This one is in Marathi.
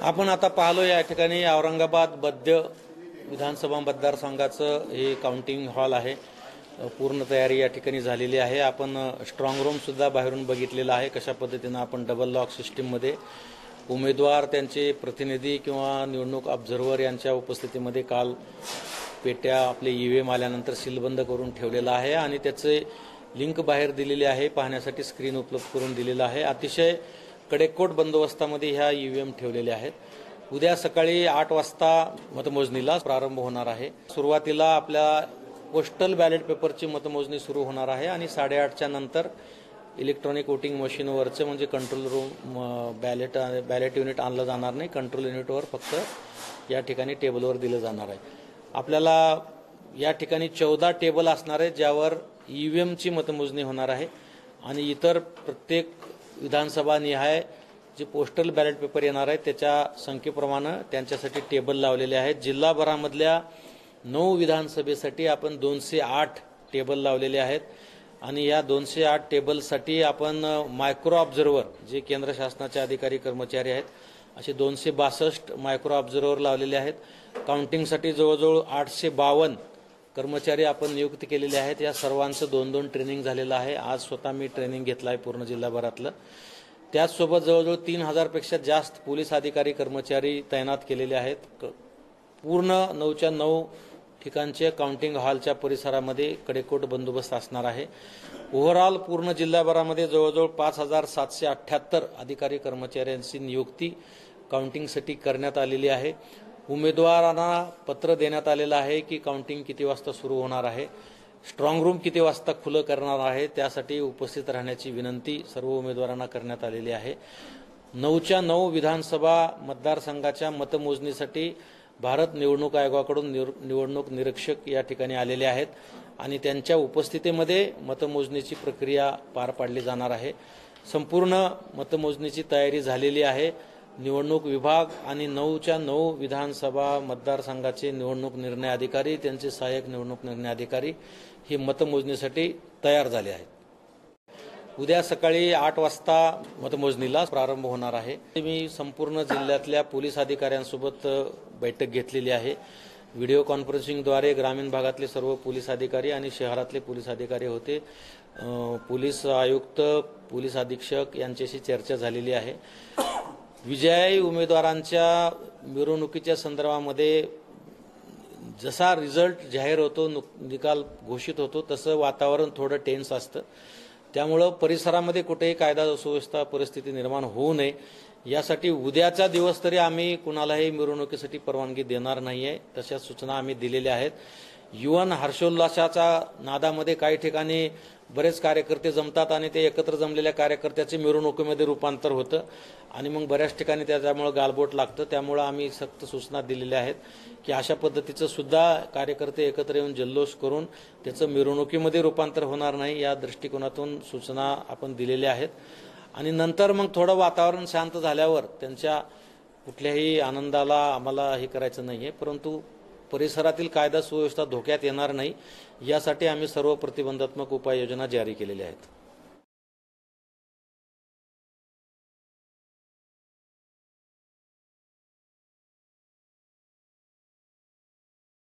आपण आता पाहलो या ठिकाणी औरंगाबाद मध्य विधानसभा मतदारसंघाचं हे काउंटिंग हॉल आहे। पूर्ण तयारी या ठिकाणी झालेली आहे। आपण स्ट्रॉंग रूम सुद्धा बाहेरून बघितलेला आहे। कशा पद्धतीने आपण डबल लॉक सिस्टीम मध्ये उमेदवार त्यांचे प्रतिनिधी किंवा निवडणूक ऑब्झर्व्हर यांच्या उपस्थितीमध्ये काल पेट्या आपले ईव्हीएम आल्यानंतर सीलबंद करून ठेवलेला आहे आणि त्याचे लिंक बाहेर दिलेले आहे, पाहण्यासाठी स्क्रीन उपलब्ध करून दिलेला आहे। अतिशय कडेकोट बंदोबस्तामध्ये ह्या ईव्हीएम ठेवलेले आहेत। उद्या सकाळी 8 वाजता मतमोजणीला प्रारंभ होणार आहे। सुरुवातीला आपल्या पोस्टल बॅलेट पेपरची मतमोजणी सुरू होणार आहे आणि 8:30च्या नंतर इलेक्ट्रॉनिक वोटिंग मशीनवरचे म्हणजे कंट्रोल रूम बॅलेट युनिट आणलं जाणार नाही। कंट्रोल युनिटवर फक्त या ठिकाणी टेबलवर दिलं जाणार आहे। आपल्याला या ठिकाणी 14 टेबल असणार आहेत ज्यावर ईव्हीएमची मतमोजणी होणार आहे आणि इतर प्रत्येक विधानसभा निहाय जे पोस्टल बॅलेट पेपर येणार आहेत त्याच्या संख्येप्रमाणे त्यांच्यासाठी टेबल लावलेले आहेत। जिल्हाभरामधल्या 9 विधानसभेसाठी आपण 208 टेबल लावलेले आहेत आणि या 208 टेबलसाठी आपण मायक्रो ऑब्झर्व्हर जे केंद्र शासनाचे अधिकारी कर्मचारी आहेत असे 262 मायक्रो ऑब्झर्व्हर लावलेले आहेत। काउंटिंगसाठी जवळजवळ 852 कर्मचारी आपण नियुक्त केलेले आहेत। या सर्वांचं 2-2 ट्रेनिंग झालेलं आहे। आज स्वतः मी ट्रेनिंग घेतलं आहे पूर्ण जिल्हाभरातलं। त्याचसोबत जवळजवळ 3000 पेक्षा जास्त पोलीस अधिकारी कर्मचारी तैनात केलेले आहेत। पूर्ण 9च्या 9 ठिकाणच्या काउंटिंग हॉलच्या परिसरामध्ये कडेकोट बंदोबस्त असणार आहे। ओव्हरऑल पूर्ण जिल्हाभरामध्ये जवळजवळ 5778 अधिकारी कर्मचाऱ्यांची नियुक्ती काउंटिंगसाठी करण्यात आलेली आहे। उमेदवारांना पत्र देण्यात आलेलं आहे की काउंटिंग किती वाजता सुरू होणार आहे, स्ट्रॉंग रूम किती वाजता खुलं करणार आहे, त्यासाठी उपस्थित राहण्याची विनंती सर्व उमेदवारांना करण्यात आलेली आहे। 9च्या 9 विधानसभा मतदारसंघाच्या मतमोजणीसाठी भारत निवडणूक आयोगाकडून निवडणूक निरीक्षक या ठिकाणी आलेले आहेत आणि त्यांच्या उपस्थितीमध्ये मतमोजणीची प्रक्रिया पार पाडली जाणार आहे। संपूर्ण मतमोजणीची तयारी झालेली आहे। निवडणूक विभाग आणि 9च्या 9 विधानसभा मतदारसंघाचे निवडणूक निर्णय अधिकारी त्यांचे सहाय्यक निवडणूक निर्णय अधिकारी हे मतमोजणीसाठी तयार झाले आहेत। उद्या सकाळी 8 वाजता मतमोजणीला प्रारंभ होणार आहे। मी संपूर्ण जिल्ह्यातल्या पोलीस अधिकाऱ्यांसोबत बैठक घेतलेली आहे। व्हिडिओ कॉन्फरन्सिंगद्वारे ग्रामीण भागातले सर्व पोलीस अधिकारी आणि शहरातले पोलीस अधिकारी होते। पोलीस आयुक्त, पोलीस अधीक्षक यांच्याशी चर्चा झालेली आहे। विजयी उमेदवारांच्या मिरवणुकीच्या संदर्भामध्ये जसा रिझल्ट जाहीर होतो, निकाल घोषित होतो, तसं वातावरण थोडं टेन्स असतं। त्यामुळे परिसरामध्ये कुठेही कायदा सुव्यवस्था परिस्थिती निर्माण होऊ नये यासाठी उद्याचा दिवस तरी आम्ही कुणालाही मिरवणुकीसाठी परवानगी देणार नाहीये, तशा सूचना आम्ही दिलेल्या आहेत। युवन हर्षोल्लासाच्या नादामध्ये काही ठिकाणी बरेच कार्यकर्ते जमतात आणि ते एकत्र जमलेल्या कार्यकर्त्याचे मिरवणुकीमध्ये रूपांतर होतं आणि मग बऱ्याच ठिकाणी त्याच्यामुळे गालबोट लागतं। त्यामुळे आम्ही सक्त सूचना दिलेल्या आहेत की अशा पद्धतीचं सुद्धा कार्यकर्ते एकत्र येऊन जल्लोष करून त्याचं मिरवणुकीमध्ये रूपांतर होणार नाही या दृष्टिकोनातून सूचना आपण दिलेल्या आहेत। आणि नंतर मग थोडं वातावरण शांत झाल्यावर त्यांच्या कुठल्याही आनंदाला आम्हाला हे करायचं नाहीये, परंतु परिसरातील कायदा सुव्यवस्था धोक्यात येणार नाही यासाठी आम्ही सर्व प्रतिबंधात्मक उपाययोजना जारी केलेल्या आहेत।